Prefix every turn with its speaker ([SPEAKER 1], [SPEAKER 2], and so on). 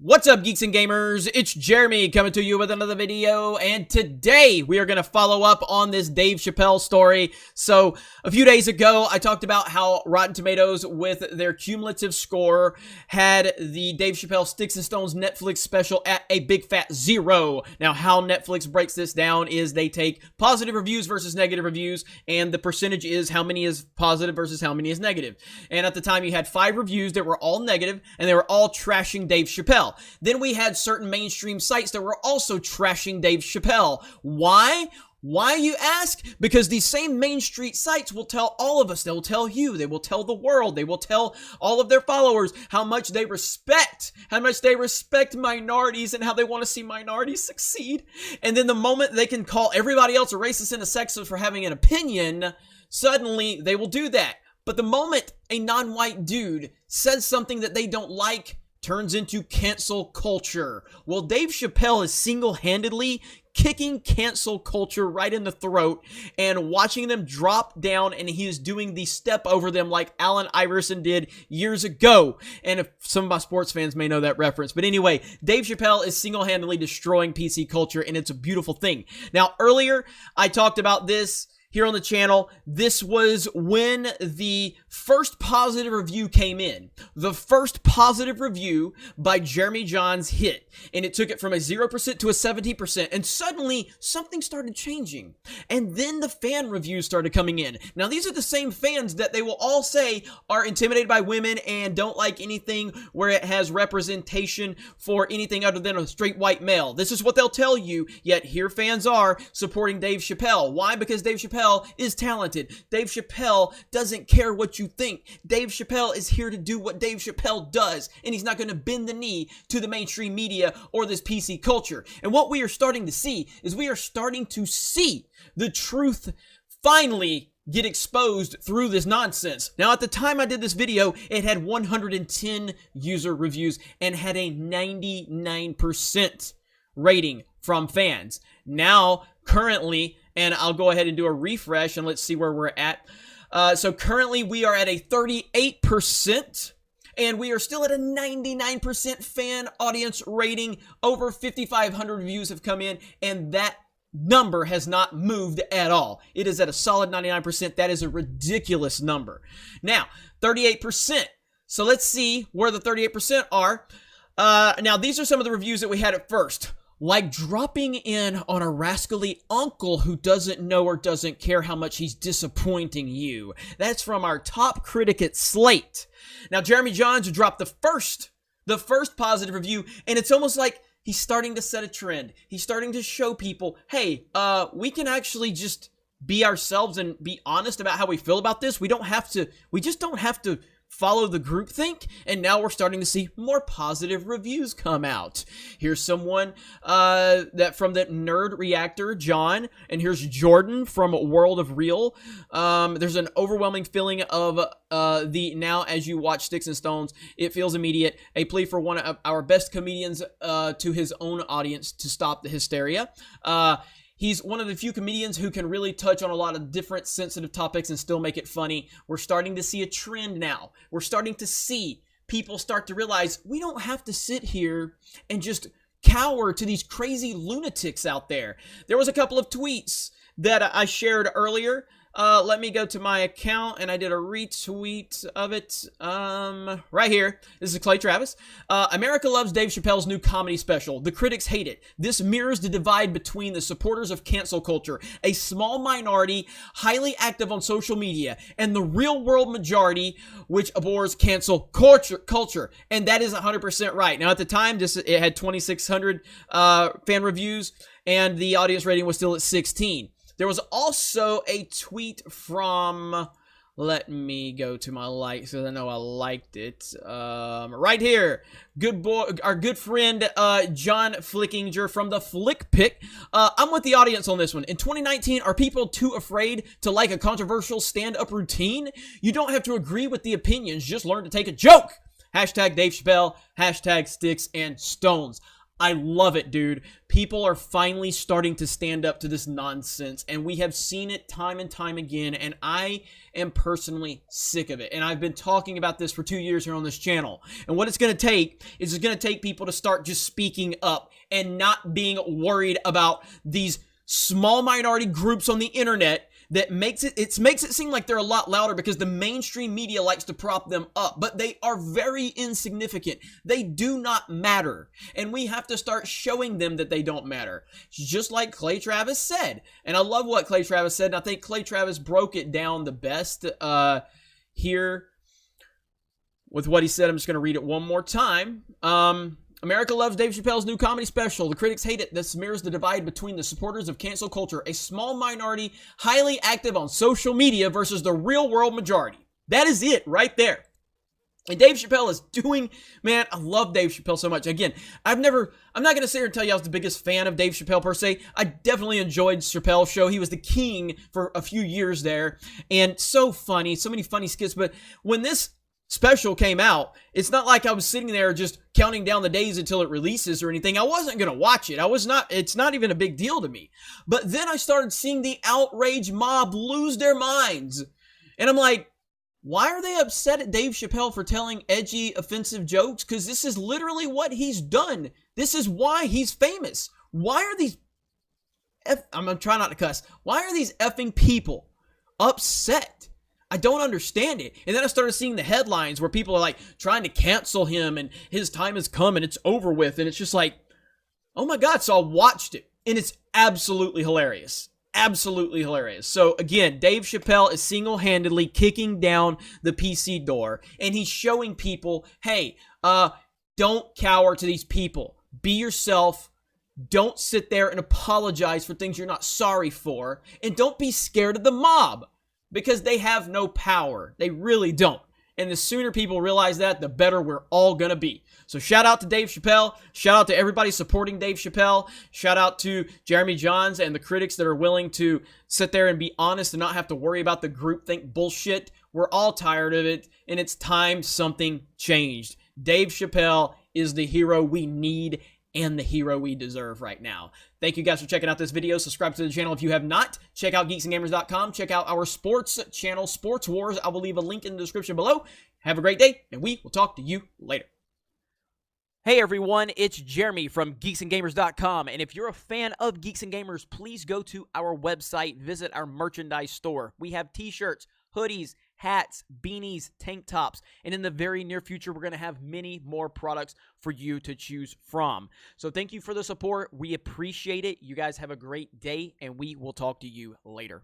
[SPEAKER 1] What's up, geeks and gamers? It's Jeremy coming to you with another video, and today we are going to follow up on this Dave Chappelle story. So, a few days ago, I talked about how Rotten Tomatoes, with their cumulative score, had the Dave Chappelle Sticks and Stones Netflix special at a big fat 0. Now, how Netflix breaks this down is they take positive reviews versus negative reviews, and the percentage is how many is positive versus how many is negative. And at the time, you had 5 reviews that were all negative, and they were all trashing Dave Chappelle. Then we had certain mainstream sites that were also trashing Dave Chappelle. Why? Why, you ask? Because these same Main Street sites will tell all of us, they will tell you, they will tell the world, they will tell all of their followers how much they respect minorities and how they want to see minorities succeed. And then the moment they can call everybody else a racist and a sexist for having an opinion, suddenly they will do that. But the moment a non-white dude says something that they don't like, turns into cancel culture. Well, Dave Chappelle is single-handedly kicking cancel culture right in the throat and watching them drop down, and he is doing the step over them like Allen Iverson did years ago. And if some of my sports fans may know that reference. But anyway, Dave Chappelle is single-handedly destroying PC culture, and it's a beautiful thing. Now, earlier, I talked about this here on the channel. This was when the first positive review came in. The first positive review by Jeremy Jahns hit, and it took it from a 0% to a 70%, and suddenly something started changing. And then the fan reviews started coming in. Now, these are the same fans that they will all say are intimidated by women and don't like anything where it has representation for anything other than a straight white male. This is what they'll tell you, yet here fans are supporting Dave Chappelle. Why? Because Dave Chappelle is talented. Dave Chappelle doesn't care what you think. Dave Chappelle is here to do what Dave Chappelle does, and he's not going to bend the knee to the mainstream media or this PC culture. And what we are starting to see is we are starting to see the truth finally get exposed through this nonsense. Now, at the time I did this video, it had 110 user reviews and had a 99% rating from fans. Now, currently, and I'll go ahead and do a refresh and let's see where we're at. So currently we are at a 38%, and we are still at a 99% fan audience rating. Over 5,500 reviews have come in, and that number has not moved at all. It is at a solid 99%. That is a ridiculous number. Now, 38%. So let's see where the 38% are. Now, these are some of the reviews that we had at first. Like dropping in on a rascally uncle who doesn't know or doesn't care how much he's disappointing you. That's from our top critic at Slate. Now, Jeremy Jahns dropped the first positive review, and it's almost like he's starting to set a trend. He's starting to show people, hey, we can actually just be ourselves and be honest about how we feel about this. We just don't have to follow the groupthink, and now we're starting to see more positive reviews come out. Here's someone that from the Nerd Reactor, John, and here's Jordan from World of Real. There's an overwhelming feeling of the now as you watch Sticks and Stones, it feels immediate. A plea for one of our best comedians to his own audience to stop the hysteria. He's one of the few comedians who can really touch on a lot of different sensitive topics and still make it funny. We're starting to see a trend now. We're starting to see people start to realize we don't have to sit here and just cower to these crazy lunatics out there. There was a couple of tweets that I shared earlier. Let me go to my account, and I did a retweet of it right here. This is Clay Travis. America loves Dave Chappelle's new comedy special. The critics hate it. This mirrors the divide between the supporters of cancel culture, a small minority highly active on social media, and the real-world majority which abhors cancel culture. And that is 100% right. Now, at the time, it had 2,600 fan reviews, and the audience rating was still at 16. There was also a tweet from, let me go to my likes because I know I liked it. Right here, our good friend John Flickinger from the Flick Pick. I'm with the audience on this one. In 2019, are people too afraid to like a controversial stand-up routine? You don't have to agree with the opinions. Just learn to take a joke. Hashtag Dave Chappelle. Hashtag Sticks and Stones. I love it, dude. People are finally starting to stand up to this nonsense, and we have seen it time and time again, and I am personally sick of it. And I've been talking about this for 2 years here on this channel. And what it's going to take is it's going to take people to start just speaking up and not being worried about these small minority groups on the internet that makes it seem like they're a lot louder because the mainstream media likes to prop them up, but they are very insignificant. They do not matter, and we have to start showing them that they don't matter. Just like Clay Travis said, and I love what Clay Travis said, and I think Clay Travis broke it down the best here with what he said. I'm just going to read it one more time. America loves Dave Chappelle's new comedy special. The critics hate it. This mirrors the divide between the supporters of cancel culture, a small minority highly active on social media versus the real world majority. That is it right there. And Dave Chappelle is doing, man, I love Dave Chappelle so much. Again, I'm not going to sit here and tell you I was the biggest fan of Dave Chappelle per se. I definitely enjoyed Chappelle's show. He was the king for a few years there. And so funny, so many funny skits. But when this special came out, it's not like I was sitting there just counting down the days until it releases or anything. I wasn't going to watch it. It's not even a big deal to me. But then I started seeing the outrage mob lose their minds. And I'm like, why are they upset at Dave Chappelle for telling edgy, offensive jokes? Because this is literally what he's done. This is why he's famous. Why are these, I'm going to try not to cuss. Why are these effing people upset? I don't understand it. And then I started seeing the headlines where people are like trying to cancel him and his time has come and it's over with. And it's just like, oh my God. So I watched it and it's absolutely hilarious. Absolutely hilarious. So again, Dave Chappelle is single-handedly kicking down the PC door and he's showing people, hey, don't cower to these people. Be yourself. Don't sit there and apologize for things you're not sorry for. And don't be scared of the mob. Because they have no power. They really don't. And the sooner people realize that, the better we're all going to be. So shout out to Dave Chappelle. Shout out to everybody supporting Dave Chappelle. Shout out to Jeremy Johns and the critics that are willing to sit there and be honest and not have to worry about the groupthink bullshit. We're all tired of it, and it's time something changed. Dave Chappelle is the hero we need and the hero we deserve right now. Thank you guys for checking out this video. Subscribe to the channel if you have not. Check out geeksandgamers.com. Check out our sports channel, Sports Wars. I will leave a link in the description below. Have a great day, and we will talk to you later. Hey everyone, it's Jeremy from geeksandgamers.com, and if you're a fan of Geeks and Gamers, please go to our website, visit our merchandise store. We have t-shirts, hoodies, hats, beanies, tank tops, and in the very near future, we're going to have many more products for you to choose from. So thank you for the support. We appreciate it. You guys have a great day, and we will talk to you later.